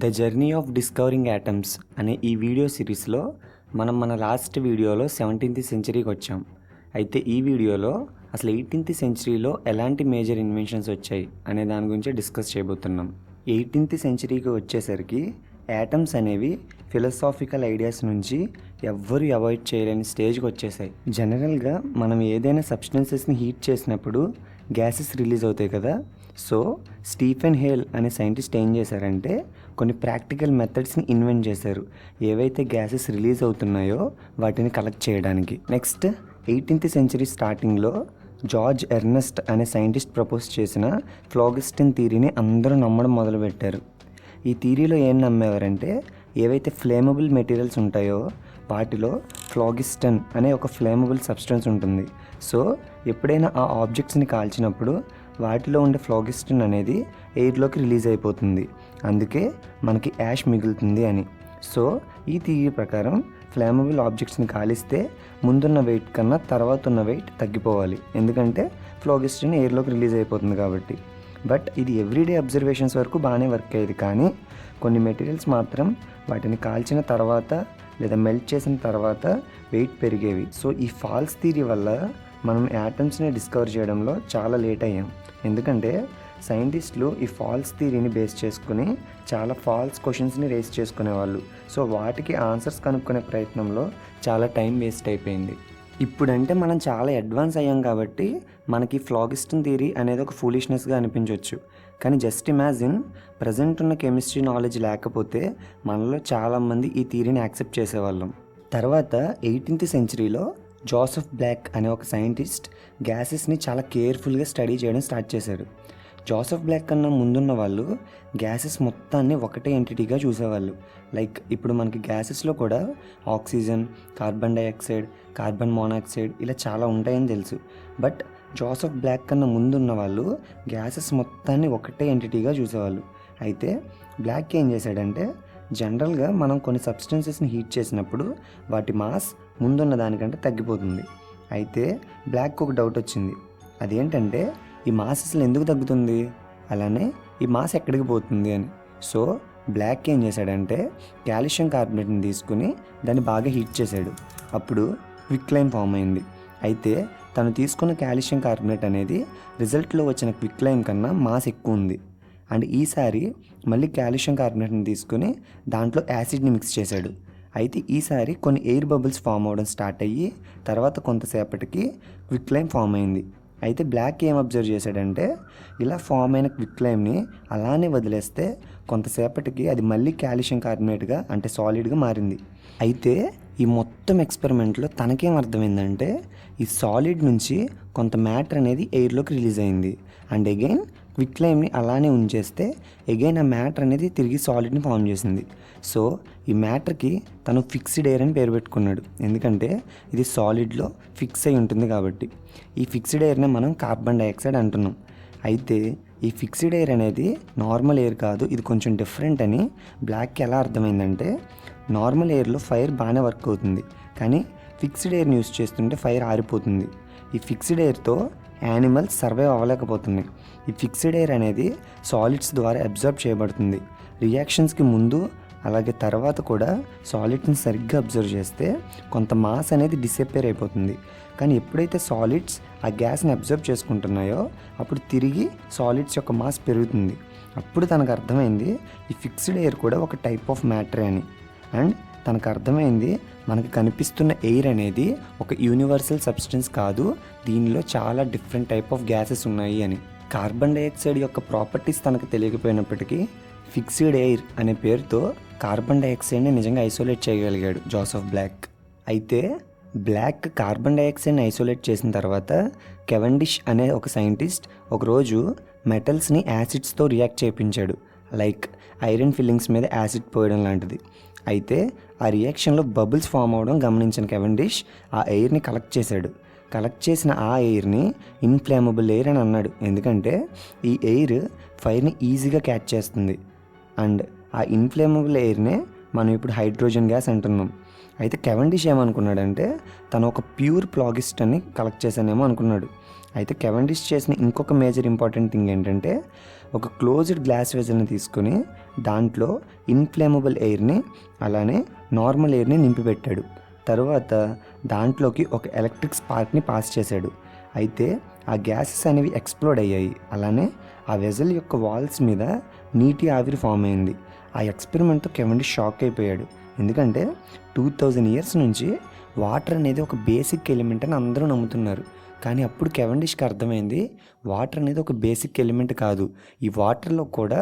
The journey of discovering atoms అనే ఈ video సిరీస్లో మన లాస్ట్ వీడియోలో 17th సెంచరీకి వచ్చాం. అయితే ఈ వీడియోలో అసలు 18th సెంచరీలో ఎలాంటి మేజర్ ఇన్వెన్షన్స్ వచ్చాయి అనే దాని గురించి డిస్కస్ చేయబోతున్నాం. 18th సెంచరీకి వచ్చేసరికి యాటమ్స్ అనేవి ఫిలసాఫికల్ ఐడియాస్ నుంచి ఎవ్వరు అవాయిడ్ చేయలేని స్టేజ్కి వచ్చేసాయి. జనరల్గా మనం ఏదైనా సబ్స్టెన్సెస్ని హీట్ చేసినప్పుడు గ్యాసెస్ రిలీజ్ అవుతాయి కదా. సో స్టీఫెన్ హేల్ అనే సైంటిస్ట్ ఏం చేశారంటే కొన్ని ప్రాక్టికల్ మెథడ్స్ని ఇన్వెంట్ చేశారు, ఏవైతే గ్యాసెస్ రిలీజ్ అవుతున్నాయో వాటిని కలెక్ట్ చేయడానికి. నెక్స్ట్ 18th సెంచరీ స్టార్టింగ్లో జార్జ్ ఎర్నెస్ట్ అనే సైంటిస్ట్ ప్రపోజ్ చేసిన ఫ్లాగిస్టన్ థియరీని అందరూ నమ్మడం మొదలుపెట్టారు. ఈ థియరీలో ఏం నమ్మేవారంటే ఏవైతే ఫ్లేమబుల్ మెటీరియల్స్ ఉంటాయో వాటిలో ఫ్లాగిస్టన్ అనే ఒక ఫ్లేమబుల్ సబ్స్టెన్స్ ఉంటుంది. సో ఎప్పుడైనా ఆ ఆబ్జెక్ట్స్ని కాల్చినప్పుడు వాటిలో ఉండే ఫ్లాగిస్టన్ అనేది ఎయిర్లోకి రిలీజ్ అయిపోతుంది, అందుకే మనకి యాష్ మిగులుతుంది అని. సో ఈ థియరీ ప్రకారం ఫ్లేమబుల్ ఆబ్జెక్ట్స్ని కాలిస్తే ముందున్న వెయిట్ కన్నా తర్వాత ఉన్న వెయిట్ తగ్గిపోవాలి, ఎందుకంటే ఫ్లాగిస్టన్ ఎయిర్లోకి రిలీజ్ అయిపోతుంది కాబట్టి. బట్ ఇది ఎవ్రీడే అబ్జర్వేషన్స్ వరకు బాగానే వర్క్ అయ్యేది, కానీ కొన్ని మెటీరియల్స్ మాత్రం వాటిని కాల్చిన తర్వాత లేదా మెల్ట్ చేసిన తర్వాత వెయిట్ పెరిగేవి. సో ఈ ఫాల్స్ థియరీ వల్ల మనం యాటమ్స్ని డిస్కవర్ చేయడంలో చాలా లేట్ అయ్యాం, ఎందుకంటే సైంటిస్టులు ఈ ఫాల్స్ థియరీని బేస్ చేసుకుని చాలా ఫాల్స్ క్వశ్చన్స్ని రేస్ చేసుకునేవాళ్ళు. సో వాటికి ఆన్సర్స్ కనుక్కునే ప్రయత్నంలో చాలా టైం వేస్ట్ అయిపోయింది. ఇప్పుడంటే మనం చాలా అడ్వాన్స్ అయ్యాం కాబట్టి మనకి ఫ్లాగిస్టన్ థియరీ అనేది ఒక ఫూలిష్నెస్గా అనిపించవచ్చు, కానీ జస్ట్ ఇమాజిన్ ప్రజెంట్ ఉన్న కెమిస్ట్రీ నాలెడ్జ్ లేకపోతే మనలో చాలామంది ఈ థియరీని యాక్సెప్ట్ చేసేవాళ్ళం. తర్వాత 18th సెంచరీలో జోసెఫ్ బ్లాక్ అనే ఒక సైంటిస్ట్ గ్యాసెస్ని చాలా కేర్ఫుల్గా స్టడీ చేయడం స్టార్ట్ చేశారు. జోసెఫ్ బ్లాక్ కన్నా ముందున్న వాళ్ళు గ్యాసెస్ మొత్తాన్ని ఒకటే ఎంటిటీగా చూసేవాళ్ళు. లైక్ ఇప్పుడు మనకి గ్యాసెస్లో కూడా oxygen, carbon dioxide, carbon monoxide ఇలా చాలా ఉంటాయని తెలుసు. బట్ జోసెఫ్ బ్లాక్ కన్నా ముందున్న వాళ్ళు గ్యాసెస్ మొత్తాన్ని ఒకటే ఎంటిటీగా చూసేవాళ్ళు. అయితే బ్లాక్ ఏం చేశాడంటే జనరల్గా మనం కొన్ని సబ్స్టెన్సెస్ని హీట్ చేసినప్పుడు వాటి మాస్ ముందున్న దానికంటే తగ్గిపోతుంది. అయితే బ్లాక్ ఒక డౌట్ వచ్చింది, అదేంటంటే ఈ మాస్ అసలు ఎందుకు తగ్గుతుంది, అలానే ఈ మాస్ ఎక్కడికి పోతుంది అని. సో బ్లాక్ ఏం చేశాడంటే కాల్షియం కార్బోనేట్ని తీసుకుని దాన్ని బాగా హీట్ చేశాడు, అప్పుడు క్విక్లైమ్ ఫామ్ అయింది. అయితే తను తీసుకున్న కాల్షియం కార్బోనేట్ అనేది రిజల్ట్లో వచ్చిన క్విక్లైమ్ కన్నా మాస్ ఎక్కువ ఉంది. అండ్ ఈసారి మళ్ళీ కాల్షియం కార్బోనేట్ని తీసుకుని దాంట్లో యాసిడ్ని మిక్స్ చేశాడు. అయితే ఈసారి కొన్ని ఎయిర్ బబుల్స్ ఫామ్ అవ్వడం స్టార్ట్ అయ్యి తర్వాత కొంతసేపటికి క్విక్లైమ్ ఫామ్ అయింది. అయితే బ్లాక్ ఏం అబ్జర్వ్ చేశాడంటే ఇలా ఫామ్ అయిన క్విక్లైమ్ని అలానే వదిలేస్తే కొంతసేపటికి అది మళ్ళీ కాల్షియం కార్బోనేట్గా అంటే సాలిడ్గా మారింది. అయితే ఈ మొత్తం ఎక్స్పెరిమెంట్లో తనకేం అర్థమైందంటే ఈ సాలిడ్ నుంచి కొంత మ్యాటర్ అనేది ఎయిర్లోకి రిలీజ్ అయింది, అండ్ అగైన్ క్విక్లైమ్ని అలానే ఉంచేస్తే అగైన్ ఆ మ్యాటర్ అనేది తిరిగి సాలిడ్ని ఫామ్ చేసింది. సో ఈ మ్యాటర్కి తను ఫిక్స్డ్ ఎయిర్ అని పేరు పెట్టుకున్నాడు, ఎందుకంటే ఇది సాలిడ్లో ఫిక్స్ అయి ఉంటుంది కాబట్టి. ఈ ఫిక్స్డ్ ఎయిర్నే మనం కార్బన్ డైఆక్సైడ్ అంటున్నాం. అయితే ఈ ఫిక్స్డ్ ఎయిర్ అనేది నార్మల్ ఎయిర్ కాదు, ఇది కొంచెం డిఫరెంట్ అని బ్లాక్కి ఎలా అర్థమైందంటే నార్మల్ ఎయిర్లో ఫైర్ బాగానే వర్క్ అవుతుంది, కానీ ఫిక్స్డ్ ఎయిర్ని యూస్ చేస్తుంటే ఫైర్ ఆరిపోతుంది. ఈ ఫిక్స్డ్ ఎయిర్తో యానిమల్స్ సర్వైవ్ అవ్వలేకపోతున్నాయి. ఈ ఫిక్స్డ్ ఎయిర్ అనేది సాలిడ్స్ ద్వారా అబ్జర్వ్ చేయబడుతుంది. రియాక్షన్స్కి ముందు అలాగే తర్వాత కూడా సాలిడ్స్ని సరిగ్గా అబ్జర్వ్ చేస్తే కొంత మాస్ అనేది డిసప్పేర్ అయిపోతుంది, కానీ ఎప్పుడైతే సాలిడ్స్ ఆ గ్యాస్ని అబ్జర్వ్ చేసుకుంటున్నాయో అప్పుడు తిరిగి సాలిడ్స్ యొక్క మాస్ పెరుగుతుంది. అప్పుడు తనకు అర్థమైంది ఈ ఫిక్స్డ్ ఎయిర్ కూడా ఒక టైప్ ఆఫ్ మ్యాటర్ అని. అండ్ తనకు అర్థమైంది మనకు కనిపిస్తున్న ఎయిర్ అనేది ఒక యూనివర్సల్ సబ్స్టెన్స్ కాదు, దీనిలో చాలా డిఫరెంట్ టైప్ ఆఫ్ గ్యాసెస్ ఉన్నాయి అని. కార్బన్ డైఆక్సైడ్ యొక్క ప్రాపర్టీస్ తనకు తెలియకపోయినప్పటికీ ఫిక్స్డ్ ఎయిర్ అనే పేరుతో కార్బన్ డైఆక్సైడ్ని నిజంగా ఐసోలేట్ చేయగలిగాడు జోసెఫ్ బ్లాక్. అయితే బ్లాక్ కార్బన్ డైఆక్సైడ్ని ఐసోలేట్ చేసిన తర్వాత కెవెండిష్ అనే ఒక సైంటిస్ట్ ఒకరోజు మెటల్స్ని యాసిడ్స్తో రియాక్ట్ చేయించాడు, లైక్ ఐరన్ ఫిల్లింగ్స్ మీద యాసిడ్ పోయడం లాంటిది. అయితే ఆ రియాక్షన్లో బబుల్స్ ఫామ్ అవ్వడం గమనించిన కెవెండిష్ ఆ ఎయిర్ని కలెక్ట్ చేశాడు. కలెక్ట్ చేసిన ఆ ఎయిర్ని ఇన్ఫ్లేమబుల్ ఎయిర్ అని అన్నాడు, ఎందుకంటే ఈ ఎయిర్ ఫైర్ని ఈజీగా క్యాచ్ చేస్తుంది. అండ్ ఆ ఇన్ఫ్లేమబుల్ ఎయిర్నే మనం ఇప్పుడు హైడ్రోజన్ గ్యాస్ అంటున్నాం. అయితే కెవెండిష్ ఏమనుకున్నాడంటే తను ఒక ప్యూర్ ఫ్లాగిస్ట్ అని కలెక్ట్ చేశానేమో అనుకున్నాడు. అయితే కెవెండిష్ చేసిన ఇంకొక మేజర్ ఇంపార్టెంట్ థింగ్ ఏంటంటే ఒక క్లోజ్డ్ గ్లాస్ వెజల్ని తీసుకొని దాంట్లో ఇన్ఫ్లేమబుల్ ఎయిర్ని అలానే నార్మల్ ఎయిర్ని నింపిపెట్టాడు. తర్వాత దాంట్లోకి ఒక ఎలక్ట్రిక్ స్పార్క్ని పాస్ చేశాడు. అయితే ఆ గ్యాసెస్ అనేవి ఎక్స్ప్లోడ్ అయ్యాయి. అలానే ఆ వెజల్ యొక్క వాల్స్ మీద నీటి ఆవిరి ఫామ్ అయింది. ఆ ఎక్స్పెరిమెంట్తో కెవెండిష్ షాక్ అయిపోయాడు. ఎందుకంటే 2000 years నుంచి వాటర్ అనేది ఒక బేసిక్ ఎలిమెంట్ అని అందరూ నమ్ముతున్నారు. కానీ అప్పుడు కెవెండిష్కి అర్థమైంది వాటర్ అనేది ఒక బేసిక్ ఎలిమెంట్ కాదు, ఈ వాటర్లో కూడా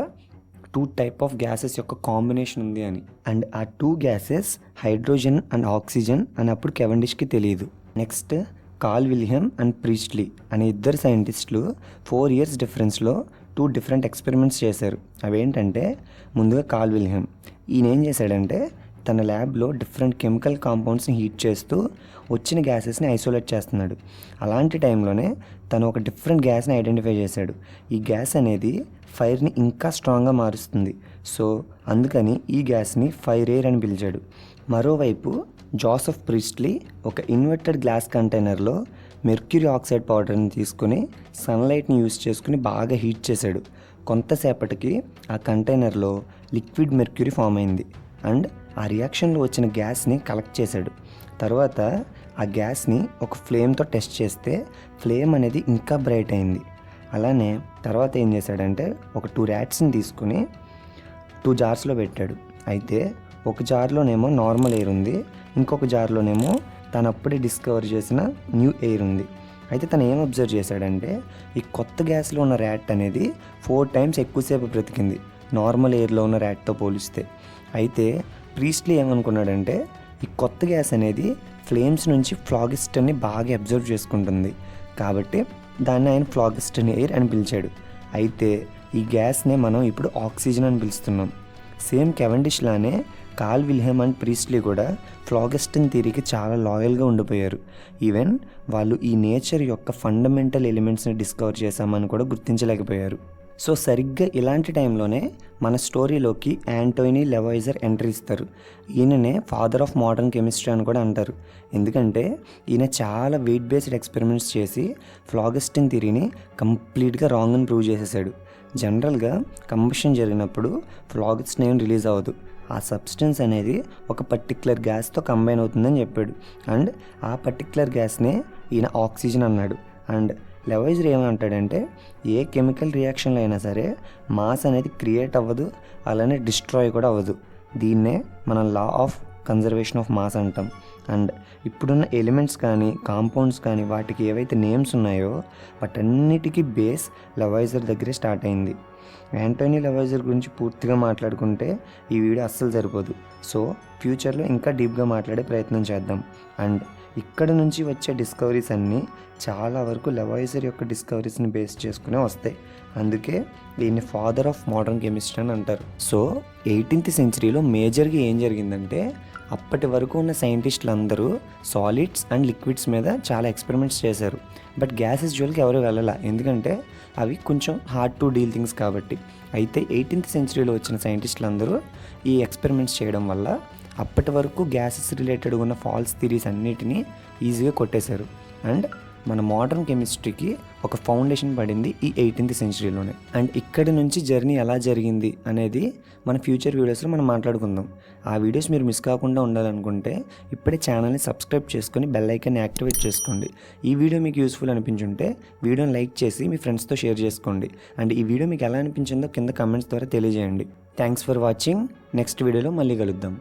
2 types ఆఫ్ గ్యాసెస్ యొక్క కాంబినేషన్ ఉంది అని. అండ్ ఆ 2 గ్యాసెస్ హైడ్రోజన్ అండ్ ఆక్సిజన్ అని అప్పుడు కెవెండిష్కి తెలియదు. Next Carl William and Priestley అనే ఇద్దరు సైంటిస్టులు 4 years డిఫరెన్స్లో 2 different ఎక్స్పెరిమెంట్స్ చేశారు. అవేంటంటే ముందుగా కార్ల్ విలియం ఈయన ఏం చేశాడంటే తన ల్యాబ్లో డిఫరెంట్ కెమికల్ కాంపౌండ్స్ని హీట్ చేస్తూ వచ్చిన గ్యాసెస్ని ఐసోలేట్ చేస్తున్నాడు. అలాంటి టైంలోనే తను ఒక డిఫరెంట్ గ్యాస్ని ఐడెంటిఫై చేశాడు. ఈ గ్యాస్ అనేది ఫైర్ని ఇంకా స్ట్రాంగ్గా మారుస్తుంది. సో అందుకని ఈ గ్యాస్ని ఫైర్ ఎయిర్ అని పిలిచాడు. మరోవైపు జోసెఫ్ ప్రీస్ట్లీ ఒక ఇన్వర్టెడ్ గ్లాస్ కంటైనర్లో మెర్క్యూరీ ఆక్సైడ్ పౌడర్ని తీసుకుని సన్లైట్ని యూజ్ చేసుకుని బాగా హీట్ చేశాడు. కొంతసేపటికి ఆ కంటైనర్లో లిక్విడ్ మెర్క్యూరీ ఫామ్ అయింది అండ్ ఆ రియాక్షన్లో వచ్చిన గ్యాస్ని కలెక్ట్ చేశాడు. తర్వాత ఆ గ్యాస్ని ఒక ఫ్లేమ్తో టెస్ట్ చేస్తే ఫ్లేమ్ అనేది ఇంకా బ్రైట్ అయింది. అలానే తర్వాత ఏం చేశాడంటే ఒక 2 rats తీసుకుని 2 జార్స్లో పెట్టాడు. అయితే ఒక జార్లోనేమో నార్మల్ ఎయిర్ ఉంది, ఇంకొక జార్లోనేమో తను అప్పుడే డిస్కవర్ చేసిన న్యూ ఎయిర్ ఉంది. అయితే తను ఏం అబ్జర్వ్ చేశాడంటే ఈ కొత్త గ్యాస్లో ఉన్న ర్యాట్ అనేది 4 times ఎక్కువసేపు బ్రతికింది నార్మల్ ఎయిర్లో ఉన్న ర్యాట్తో పోలిస్తే. అయితే ప్రీస్ట్లీ ఏమనుకున్నాడంటే ఈ కొత్త గ్యాస్ అనేది ఫ్లేమ్స్ నుంచి ఫ్లాగిస్టర్ని బాగా అబ్జర్వ్ చేసుకుంటుంది కాబట్టి దాన్ని ఆయన ఫ్లాగిస్టర్ని ఎయిర్ అని పిలిచాడు. అయితే ఈ గ్యాస్నే మనం ఇప్పుడు ఆక్సిజన్ అని పిలుస్తున్నాం. సేమ్ కెవెండిష్ లానే కార్ల్ విలియం అండ్ ప్రీస్ట్లీ కూడా ఫ్లాగిస్టన్ థియరీకి చాలా లాయల్గా ఉండిపోయారు. ఈవెన్ వాళ్ళు ఈ నేచర్ యొక్క ఫండమెంటల్ ఎలిమెంట్స్ని డిస్కవర్ చేశామని కూడా గుర్తించలేకపోయారు. సో సరిగ్గా ఇలాంటి టైంలోనే మన స్టోరీలోకి యాంటోనీ లెవాయిజర్ ఎంట్రీ ఇస్తారు. ఈయననే ఫాదర్ ఆఫ్ మోడర్న్ కెమిస్ట్రీ అని కూడా అంటారు. ఎందుకంటే ఈయన చాలా వెయిట్ బేస్డ్ ఎక్స్పెరిమెంట్స్ చేసి ఫ్లాగిస్టన్ థియరీని కంప్లీట్గా రాంగ్ అని ప్రూవ్ చేసేసాడు. జనరల్గా కంబషన్ జరిగినప్పుడు ఫ్లాగిస్టన్ ఏం రిలీజ్ అవ్వదు, ఆ సబ్స్టెన్స్ అనేది ఒక పర్టిక్యులర్ గ్యాస్తో కంబైన్ అవుతుందని చెప్పాడు. అండ్ ఆ పర్టిక్యులర్ గ్యాస్నే ఈయన ఆక్సిజన్ అన్నాడు. అండ్ లెవైజర్ ఏమంటాడంటే ఏ కెమికల్ రియాక్షన్లో అయినా సరే మాస్ అనేది క్రియేట్ అవ్వదు, అలానే డిస్ట్రాయ్ కూడా అవ్వదు. దీన్నే మనం law of conservation of mass అంటాం. అండ్ ఇప్పుడున్న ఎలిమెంట్స్ కానీ కాంపౌండ్స్ కానీ వాటికి ఏవైతే నేమ్స్ ఉన్నాయో వాటన్నిటికీ బేస్ లెవైజర్ దగ్గరే స్టార్ట్ అయింది. యాంటోనీ లెవైజర్ గురించి పూర్తిగా మాట్లాడుకుంటే ఈ వీడియో అస్సలు సరిపోదు. సో ఫ్యూచర్లో ఇంకా డీప్గా మాట్లాడే ప్రయత్నం చేద్దాం. అండ్ ఇక్కడ నుంచి వచ్చే డిస్కవరీస్ అన్నీ చాలా వరకు లెవైజర్ యొక్క డిస్కవరీస్ని బేస్ చేసుకునే వస్తాయి. అందుకే దీన్ని ఫాదర్ ఆఫ్ మోడర్న్ కెమిస్ట్రీ అని అంటారు. సో 18th centuryలో మేజర్గా ఏం జరిగిందంటే అప్పటి వరకు ఉన్న సైంటిస్టులు అందరూ సాలిడ్స్ అండ్ లిక్విడ్స్ మీద చాలా ఎక్స్పెరిమెంట్స్ చేశారు. బట్ గ్యాసెస్ జోలికి ఎవరు వెళ్ళాల, ఎందుకంటే అవి కొంచెం హార్డ్ టు డీల్ థింగ్స్ కాబట్టి. అయితే 18th centuryలో వచ్చిన సైంటిస్టులు అందరూ ఈ ఎక్స్పెరిమెంట్స్ చేయడం వల్ల అప్పటి వరకు గ్యాసెస్ రిలేటెడ్ ఉన్న ఫాల్స్ థియరీస్ అన్నిటినీ ఈజీగా కొట్టేశారు. అండ్ మన మోడర్న్ కెమిస్ట్రీకి ఒక ఫౌండేషన్ పడింది ఈ 18th centuryలోనే. అండ్ ఇక్కడి నుంచి జర్నీ ఎలా జరిగింది అనేది మన ఫ్యూచర్ వీడియోస్లో మనం మాట్లాడుకుందాం. ఆ వీడియోస్ మీరు మిస్ కాకుండా ఉండాలనుకుంటే ఇప్పుడే ఛానల్ని సబ్స్క్రైబ్ చేసుకొని బెల్ ఐకాన్ని యాక్టివేట్ చేసుకోండి. ఈ వీడియో మీకు యూస్ఫుల్ అనిపించుంటే వీడియోని లైక్ చేసి మీ ఫ్రెండ్స్తో షేర్ చేసుకోండి. అండ్ ఈ వీడియో మీకు ఎలా అనిపించిందో కింద కమెంట్స్ ద్వారా తెలియజేయండి. Thanks for watching. నెక్స్ట్ వీడియోలో మళ్ళీ కలుద్దాం.